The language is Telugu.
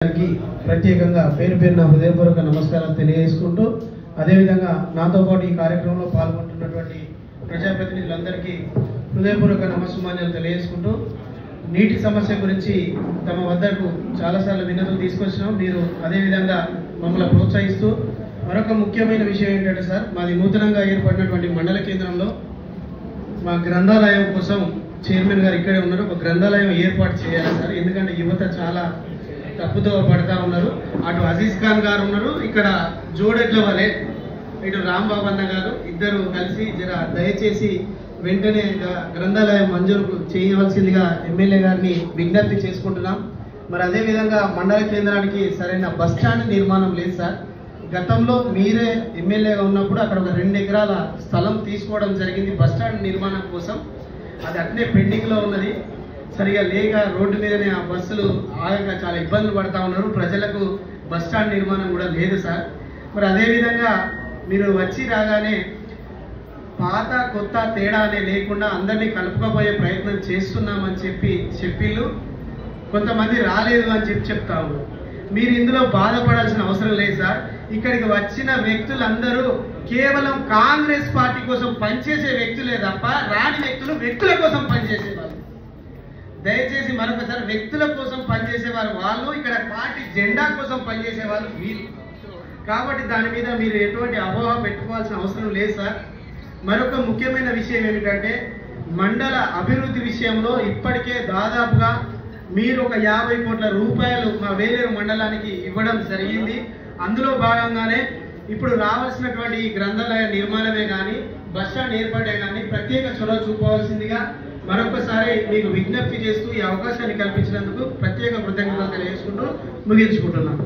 ప్రత్యేకంగా పేరు పేరున హృదయపూర్వక నమస్కారాలు తెలియజేసుకుంటూ అదేవిధంగా నాతో పాటు ఈ కార్యక్రమంలో పాల్గొంటున్నటువంటి ప్రజాప్రతినిధులందరికీ హృదయపూర్వక నమస్సుమాన్యాలు తెలియజేసుకుంటూ నీటి సమస్య గురించి తమ వద్దకు చాలాసార్లు వినతులు తీసుకొచ్చినాం. మీరు అదేవిధంగా మమ్మల్ని ప్రోత్సహిస్తూ మరొక ముఖ్యమైన విషయం ఏంటంటే సార్, మాది నూతనంగా ఏర్పడినటువంటి మండల కేంద్రంలో మా గ్రంథాలయం కోసం చైర్మన్ గారు ఇక్కడే ఉన్నారు. ఒక గ్రంథాలయం ఏర్పాటు చేయాలి సార్, ఎందుకంటే యువత చాలా తప్పుతో పడతా ఉన్నారు. అటు అజీజ్ ఖాన్ గారు ఉన్నారు, ఇక్కడ జోడెడ్ల వలె ఇటు రాంబాబు అన్న గారు, ఇద్దరు కలిసి దయచేసి వెంటనే గ్రంథాలయం మంజూరు చేయవలసిందిగా ఎమ్మెల్యే గారిని విజ్ఞప్తి చేసుకుంటున్నాం. మరి అదేవిధంగా మండల కేంద్రానికి సరైన బస్ స్టాండ్ నిర్మాణం లేదు సార్. గతంలో మీరే ఎమ్మెల్యేగా ఉన్నప్పుడు అక్కడ ఒక 2 ఎకరాల స్థలం తీసుకోవడం జరిగింది బస్ స్టాండ్ నిర్మాణం కోసం. అది అట్నే పెండింగ్లో ఉన్నది. సరిగా లేక రోడ్డు మీదనే ఆ బస్సులు ఆగక చాలా ఇబ్బందులు పడతా ఉన్నారు. ప్రజలకు బస్ స్టాండ్ నిర్మాణం కూడా లేదు సార్. మరి అదేవిధంగా మీరు వచ్చి రాగానే పాత కొత్త తేడా అనే లేకుండా అందరినీ కలుపుకోబోయే ప్రయత్నం చేస్తున్నామని చెప్పిళ్ళు. కొంతమంది రాలేదు అని చెప్తా ఉన్నారు. మీరు ఇందులో బాధపడాల్సిన అవసరం లేదు సార్. ఇక్కడికి వచ్చిన వ్యక్తులందరూ కేవలం కాంగ్రెస్ పార్టీ కోసం పనిచేసే వ్యక్తులే తప్ప రాని వ్యక్తులు వ్యక్తుల కోసం పనిచేసేవాళ్ళు. దయచేసి మరొకసారి, వ్యక్తుల కోసం పనిచేసేవారు వాళ్ళు, ఇక్కడ పార్టీ జెండా కోసం పనిచేసే వాళ్ళు వీళ్ళు. కాబట్టి దాని మీద మీరు ఎటువంటి అపోహ పెట్టుకోవాల్సిన అవసరం లేదు సార్. మరొక ముఖ్యమైన విషయం ఏమిటంటే, మండల అభివృద్ధి విషయంలో ఇప్పటికే దాదాపుగా మీరు ఒక 50 కోట్ల రూపాయలు మా వేలేరు మండలానికి ఇవ్వడం జరిగింది. అందులో భాగంగానే ఇప్పుడు రావాల్సినటువంటి ఈ గ్రంథాలయ నిర్మాణమే కానీ బస్ స్టాండ్ ఏర్పాటే కానీ ప్రత్యేక చొరవ చూపవలసిందిగా మరొకసారి మీకు విజ్ఞప్తి చేస్తూ ఈ అవకాశాన్ని కల్పించినందుకు ప్రత్యేక కృతజ్ఞతలు తెలియజేసుకుంటూ ముగించుకుంటున్నాను.